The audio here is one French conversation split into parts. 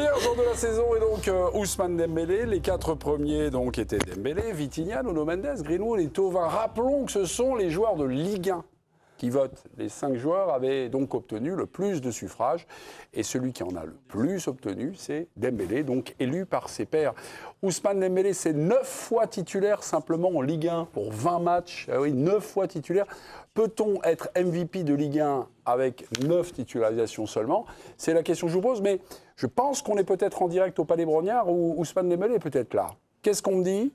meilleur joueur de la saison est donc Ousmane Dembélé. Les 4 premiers donc étaient Dembélé, Vitinha, Nuno Mendes, Greenwood et Thauvin. Rappelons que ce sont les joueurs de Ligue 1 qui votent. Les 5 joueurs avaient donc obtenu le plus de suffrages. Et celui qui en a le plus obtenu, c'est Dembélé, donc élu par ses pairs. Ousmane Dembélé, c'est 9 fois titulaire simplement en Ligue 1 pour 20 matchs. Ah oui, 9 fois titulaire. Peut-on être MVP de Ligue 1 avec 9 titularisations seulement? C'est la question que je vous pose, mais je pense qu'on est peut-être en direct au Palais Brognard où Ousmane Dembélé est peut-être là. Qu'est-ce qu'on me dit?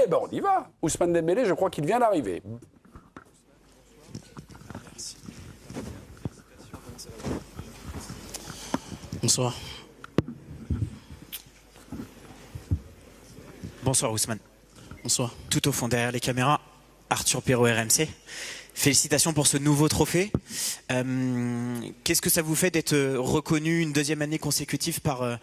Eh ben on y va. Ousmane Dembélé, je crois qu'il vient d'arriver. Bonsoir. Bonsoir Ousmane. Bonsoir. Tout au fond derrière les caméras, Arthur Perrault RMC. Félicitations pour ce nouveau trophée. Qu'est-ce que ça vous fait d'être reconnu une deuxième année consécutive par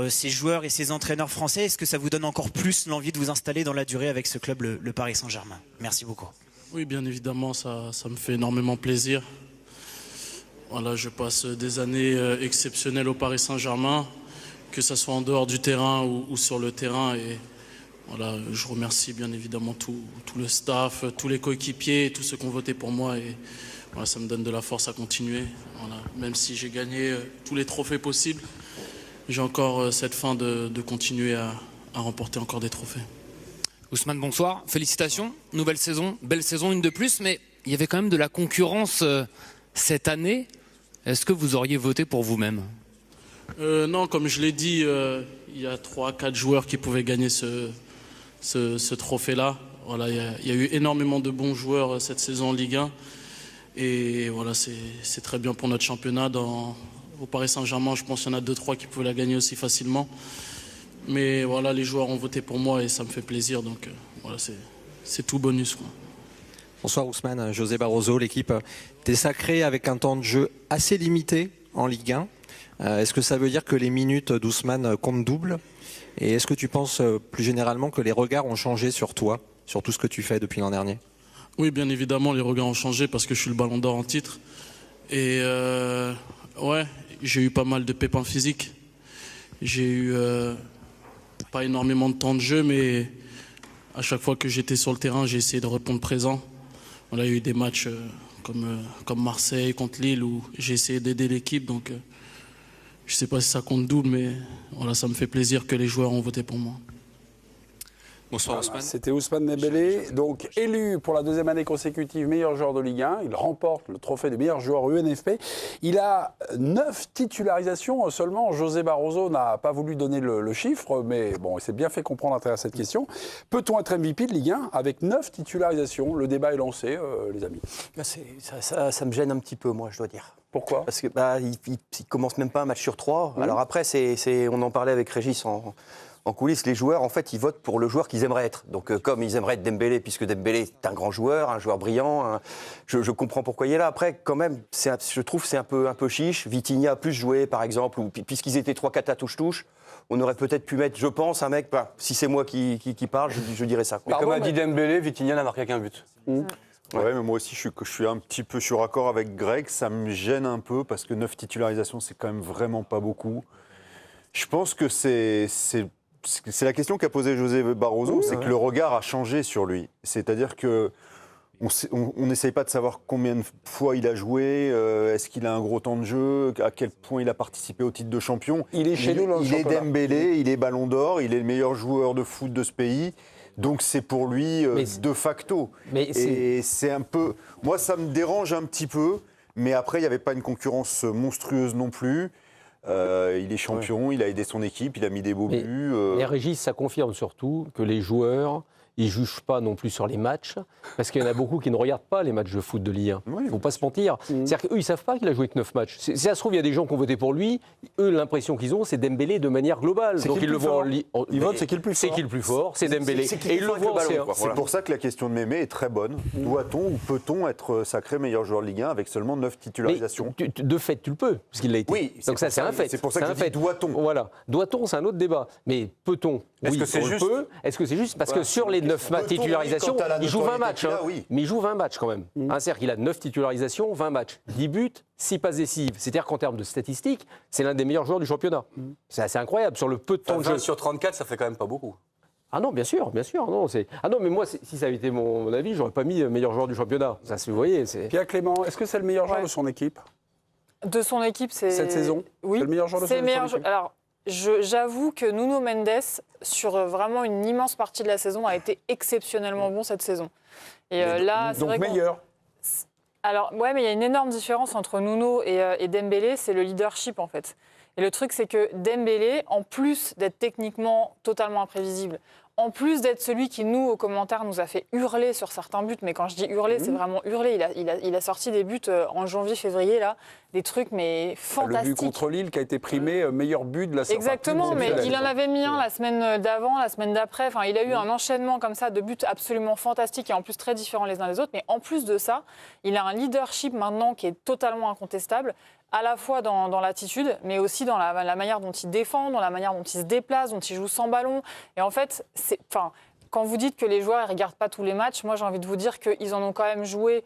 ces joueurs et ces entraîneurs français? Est-ce que ça vous donne encore plus l'envie de vous installer dans la durée avec ce club, le Paris Saint-Germain? Merci beaucoup. Oui, bien évidemment, ça me fait énormément plaisir. Voilà, je passe des années exceptionnelles au Paris Saint-Germain, que ce soit en dehors du terrain ou sur le terrain. Et voilà, je remercie bien évidemment tout le staff, tous les coéquipiers, tous ceux qui ont voté pour moi. Et voilà, ça me donne de la force à continuer. Voilà, même si j'ai gagné tous les trophées possibles, j'ai encore cette fin de continuer à remporter encore des trophées. Ousmane, bonsoir. Félicitations. Nouvelle saison, belle saison, une de plus. Mais il y avait quand même de la concurrence cette année. Est-ce que vous auriez voté pour vous-même? Non, comme je l'ai dit, il y a 3-4 joueurs qui pouvaient gagner ce trophée-là. Voilà, il y a eu énormément de bons joueurs cette saison en Ligue 1. Et voilà, c'est très bien pour notre championnat. Au Paris Saint-Germain, je pense qu'il y en a 2-3 qui pouvaient la gagner aussi facilement. Mais voilà, les joueurs ont voté pour moi et ça me fait plaisir. Donc voilà, c'est tout bonus, quoi. Bonsoir Ousmane, José Barroso, l'équipe. T'es sacré avec un temps de jeu assez limité en Ligue 1. Est-ce que ça veut dire que les minutes d'Ousmane comptent double? Et est-ce que tu penses plus généralement que les regards ont changé sur toi, sur tout ce que tu fais depuis l'an dernier? Oui, bien évidemment, les regards ont changé parce que je suis le Ballon d'Or en titre. Et ouais, j'ai eu pas mal de pépins physiques. J'ai eu pas énormément de temps de jeu, mais à chaque fois que j'étais sur le terrain, j'ai essayé de répondre présent. Voilà, il y a eu des matchs comme Marseille contre Lille où j'ai essayé d'aider l'équipe. Donc je ne sais pas si ça compte double, mais voilà, ça me fait plaisir que les joueurs ont voté pour moi. Bonsoir Ousmane. C'était Ousmane Dembélé, donc élu pour la deuxième année consécutive meilleur joueur de Ligue 1. Il remporte le trophée de meilleur joueur UNFP. Il a 9 titularisations seulement. José Barroso n'a pas voulu donner le chiffre, mais bon, il s'est bien fait comprendre à travers cette question. Peut-on être MVP de Ligue 1 avec 9 titularisations? Le débat est lancé, les amis. Ça me gêne un petit peu, moi, je dois dire. Pourquoi? Parce que il commence même pas un match sur 3. Alors après, on en parlait avec Régis en coulisses, les joueurs, en fait, ils votent pour le joueur qu'ils aimeraient être. Donc, comme ils aimeraient être Dembélé, puisque Dembélé est un grand joueur, un joueur brillant, je comprends pourquoi il est là. Après, quand même, je trouve que c'est un peu chiche. Vitinha a plus joué, par exemple, ou puisqu'ils étaient 3-4 à touche-touche, on aurait peut-être pu mettre, je pense, un mec, si c'est moi qui parle, je dirais ça. Mais comme a dit Dembélé, Vitinha n'a marqué qu'un but. Ouais, mais moi aussi, je suis un petit peu sur accord avec Greg. Ça me gêne un peu parce que 9 titularisations, c'est quand même vraiment pas beaucoup. Je pense que c'est la question qu'a posée José Barroso, c'est que le regard a changé sur lui. C'est-à-dire que on n'essaye pas de savoir combien de fois il a joué, est-ce qu'il a un gros temps de jeu, à quel point il a participé au titre de champion. Il est chez nous dans le championnat. Il est Dembélé, il est Ballon d'Or, il est le meilleur joueur de foot de ce pays. Donc c'est pour lui de facto. Et c'est un peu... Moi, ça me dérange un petit peu, mais après, il n'y avait pas une concurrence monstrueuse non plus. Il est champion, il a aidé son équipe, il a mis des beaux buts. Et Régis, ça confirme surtout que les joueurs, ils ne jugent pas non plus sur les matchs, parce qu'il y en a beaucoup qui ne regardent pas les matchs de foot de Ligue 1. Il ne faut pas se mentir. C'est-à-dire qu'eux, ils ne savent pas qu'il a joué que 9 matchs. Si ça se trouve, il y a des gens qui ont voté pour lui, eux, l'impression qu'ils ont, c'est Dembélé de manière globale. Donc ils le voient ils votent, c'est qui le plus fort. C'est qui le plus fort, c'est Dembélé. Et ils le voient aussi. C'est pour ça que la question de Mémé est très bonne. Doit-on ou peut-on être sacré meilleur joueur de Ligue 1 avec seulement 9 titularisations? De fait, tu le peux, parce qu'il l'a été. Oui, donc ça, c'est un fait. C'est pour ça que je dis doit-on. Voilà. Doit-on, c'est un autre débat. Mais peut-on? Oui, Est-ce que c'est on le juste peut. Est-ce que c'est juste parce Voilà, que sur les 9 Peut-on, titularisations, oui, quand t'as la il joue 20 notoriété matchs. qu'il a, hein. oui. Mais il joue 20 matchs quand même. C'est-à-dire qu'il a 9 titularisations, 20 matchs. 10 buts, 6 passes décisives. C'est-à-dire qu'en termes de statistiques, c'est l'un des meilleurs joueurs du championnat. C'est assez incroyable sur le peu de temps de 20 jeu. sur 34, ça fait quand même pas beaucoup. Ah non, bien sûr. Non, mais moi, si ça avait été mon avis, j'aurais pas mis meilleur joueur du championnat. Ça, vous voyez, c'est. Pierre Clément, est-ce que c'est le meilleur joueur de son équipe De son équipe, c'est... cette saison? Oui, C'est le meilleur joueur de c'est son le meilleur équipe? Alors, j'avoue que Nuno Mendes, sur vraiment une immense partie de la saison, a été exceptionnellement bon cette saison. Et là, c'est Donc vrai qu'on- meilleur. Alors, ouais, mais il y a une énorme différence entre Nuno et Dembélé, c'est le leadership, en fait. Et le truc, c'est que Dembélé, en plus d'être techniquement totalement imprévisible, en plus d'être celui qui, nous, aux commentaires, nous a fait hurler sur certains buts, mais quand je dis hurler, c'est vraiment hurler. Il a sorti des buts en janvier-février, là, des trucs, mais Le but fantastiques. contre Lille qui a été primé meilleur but de la saison. Exactement, mais il en avait mis un la semaine d'avant, la semaine d'après. Enfin, il a eu un enchaînement comme ça de buts absolument fantastiques et en plus très différents les uns des autres. Mais en plus de ça, il a un leadership maintenant qui est totalement incontestable, à la fois dans l'attitude, mais aussi dans la manière dont il défend, dans la manière dont il se déplace, dont il joue sans ballon. Et en fait, quand vous dites que les joueurs ne regardent pas tous les matchs, moi j'ai envie de vous dire qu'ils en ont quand même joué,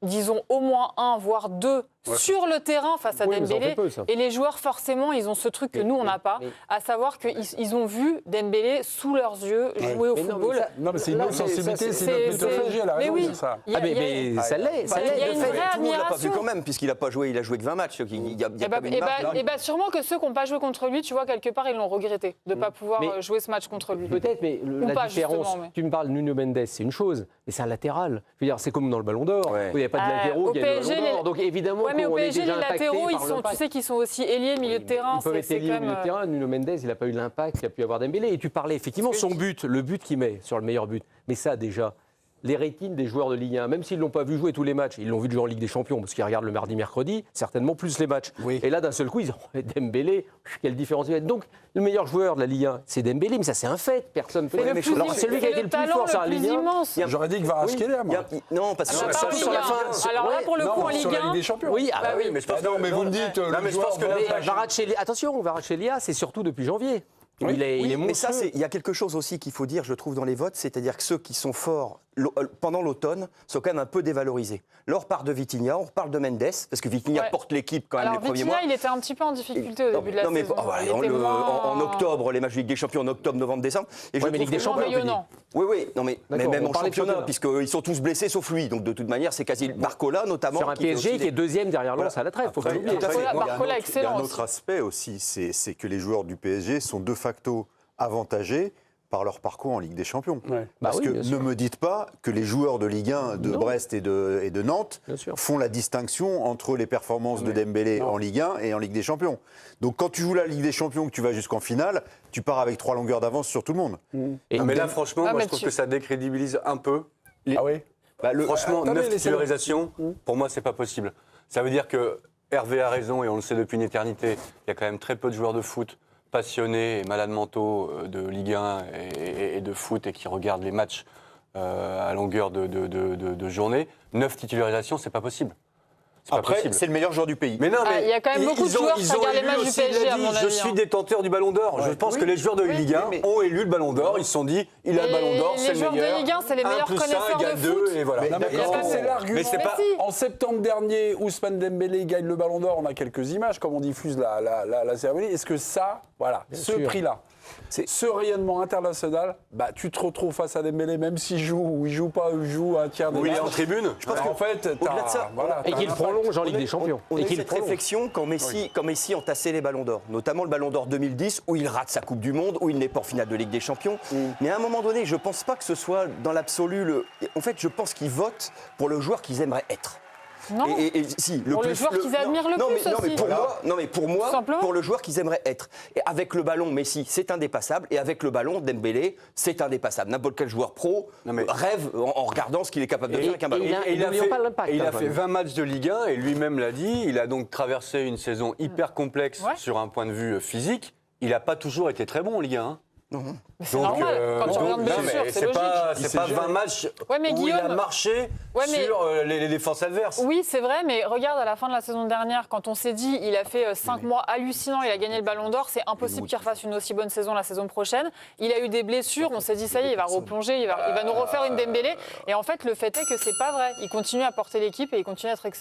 disons, au moins 1, voire 2 sur le terrain face à Oui, mais ça en Dembélé. fait peu, ça. Et les joueurs, forcément, ils ont ce truc que nous, on n'a pas, à savoir qu'ils ont vu Dembélé sous leurs yeux jouer au football. Non, mais c'est une Là, autre sensibilité, c'est une c'est- autre mythologie, elle a mais raison, oui. c'est ça. Il y a- Ah, il y a- mais ça l'est. Ça il y a l'est, une de fait. vraie Tout le monde l'a pas vu admiration. quand même, puisqu'il n'a pas joué, il a joué que 20 matchs. Il y a Eh quand même une marge. sûrement que ceux qui n'ont pas joué contre lui, tu vois, quelque part, ils l'ont regretté de ne pas pouvoir Mais- jouer ce match contre lui. Peut-être, mais Ou la pas, différence, justement, mais- tu me parles de Nuno Mendes, c'est une chose, mais c'est un latéral. Je veux dire, c'est comme dans le Ballon d'Or, Ouais. où il n'y a pas de latéraux, au il y a le PSG, Ballon d'Or. Donc évidemment, Ouais, mais au qu'on est PSG, déjà les impacté latéraux, par tu l'impact. sais qu'ils sont aussi ailiers, milieu de terrain. Ils peuvent être liés au milieu de terrain. Nuno Mendes, il n'a pas eu l'impact qu'il a pu avoir Dembélé. Et tu parlais effectivement son but, le but qu'il met sur le meilleur but. Mais ça, déjà, les rétines des joueurs de Ligue 1, même s'ils ne l'ont pas vu jouer tous les matchs, ils l'ont vu jouer en Ligue des Champions, parce qu'ils regardent le mardi, mercredi, certainement plus les matchs. Oui. Et là, d'un seul coup, ils ont Dembélé, quelle différence il y a. Donc, le meilleur joueur de la Ligue 1, c'est Dembélé, mais ça, c'est un fait. Personne ne peut C'est dire. le plus, Alors, c'est lui qui a été le plus talent fort sur la le plus Ligue 1. immense. J'aurais dit que Kvaratskhelia, moi. Non, parce que Ah, ça, pas en sur Ligue la 1. fin. Alors là, pour le coup, en sur Ligue la Ligue 1, des Champions. Oui, ah bah oui. mais je pense Ah non, mais vous me dites, Non, mais je pense que Mais l'impact- Kvaratskhelia, attention, Kvaratskhelia, c'est surtout depuis janvier. Oui. Il est Oui, mais monstrueux. ça, il y a quelque chose aussi qu'il faut dire, je trouve, dans les votes, c'est-à-dire que ceux qui sont forts pendant l'automne sont quand même un peu dévalorisés. Là, on reparle de Vitinha, on reparle de Mendes, parce que Vitinha Ouais. porte l'équipe quand même alors les premiers Vitinha, mois. il était un petit peu en difficulté au début de la non, mais saison. oh, Il était en moins- octobre, les matchs de Ligue des Champions, en octobre, novembre, décembre. Et je Ouais, mais trouve Ligue des que- Champions, moins on peut dire. rayonnant. Oui, non, mais D'accord, même on en parlait de championnat, championnat. puisqu'ils sont tous blessés sauf lui. Donc de toute manière, c'est quasi Barcola notamment. Sur un qui fait PSG aussi qui est deuxième derrière Lens à la trêve, faut pas Après, l'oublier. tout à fait. il y a un Barcola, autre- excellent Il y a un aussi. autre aspect aussi, c'est que les joueurs du PSG sont de facto avantagés par leur parcours en Ligue des Champions. Ouais. Parce Bah oui, que bien ne sûr. me dites pas que les joueurs de Ligue 1 de Non. Brest et de Nantes Bien sûr. font la distinction entre les performances de Dembélé non. en Ligue 1 et en Ligue des Champions. Donc quand tu joues la Ligue des Champions, que tu vas jusqu'en finale, tu pars avec 3 longueurs d'avance sur tout le monde. Et Non, mais là, franchement, Ah, moi, mais je trouve tu- que ça décrédibilise un peu. Ah oui. Franchement, attendez, 9 laissez-le. titularisations, pour moi, c'est pas possible. Ça veut dire que Hervé a raison, et on le sait depuis une éternité, il y a quand même très peu de joueurs de foot passionnés et malades mentaux de Ligue 1 et de foot et qui regardent les matchs à longueur de journée. 9 titularisations, c'est pas possible. C'est pas Après, possible. c'est le meilleur joueur du pays. Mais non, Ah, mais il y a quand même beaucoup de joueurs qui regardent les élu matchs du aussi, il PSG, a à dit, mon je avis, suis hein. détenteur du Ballon d'Or. Je pense que les joueurs de Ligue 1 ont élu le Ballon d'Or. Ils se sont dit, il a le Ballon d'Or, c'est Les le joueurs meilleur. de Ligue 1, c'est les 1 meilleurs plus 1 connaisseurs égale de 2, foot. et voilà. Non, mais D'accord. ça, c'est l'argument. Mais c'est pas- si. En septembre dernier, Ousmane Dembélé gagne le Ballon d'Or. On a quelques images, comme on diffuse la cérémonie. Est-ce que ça, voilà, ce sûr. prix-là, ce rayonnement international, bah, tu te retrouves face à Dembélé, même s'il joue ou il joue pas, ou il joue un tiers des Où il est matchs. en tribune. Je pense qu'en fait, au-delà de ça, Et qu'il prolonge en Ligue des Champions. On a Et eu qu'il cette prolonge. réflexion quand Messi entassait les ballons d'or, notamment le ballon d'or 2010 où il rate sa Coupe du Monde, où il n'est pas en finale de Ligue des Champions. Mais à un moment donné, je ne pense pas que ce soit dans l'absolu En fait, je pense qu'ils votent pour le joueur qu'ils aimeraient être. Non. Si, Pour le joueur qu'ils admirent le plus mais aussi. pour moi, Tout simplement. pour le joueur qu'ils aimeraient être. Et avec le ballon, Messi, c'est indépassable. Et avec le ballon, Dembélé, c'est indépassable. N'importe quel joueur pro Non, mais- rêve en regardant ce qu'il est capable de faire avec un ballon. Et n'oublions pas l'impact, et il hein, a quand fait même. 20 matchs de Ligue 1 et lui-même l'a dit, il a donc traversé une saison hyper complexe Ouais. sur un point de vue physique. Il n'a pas toujours été très bon en Ligue 1. Hein. Non. Mais c'est normal, quand tu regardes blessure, c'est logique. C'est pas 20 matchs Ouais, mais où il a Guillaume- marché Ouais, mais- sur les défenses adverses. Oui, c'est vrai, mais regarde à la fin de la saison dernière, quand on s'est dit il a fait 5 mois hallucinants, il a gagné le Ballon d'Or, c'est impossible qu'il refasse une aussi bonne saison la saison prochaine. Il a eu des blessures, on s'est dit ça y est, il va replonger, il va nous refaire une Dembélé. Et en fait, le fait est que c'est pas vrai. Il continue à porter l'équipe et il continue à être excellent.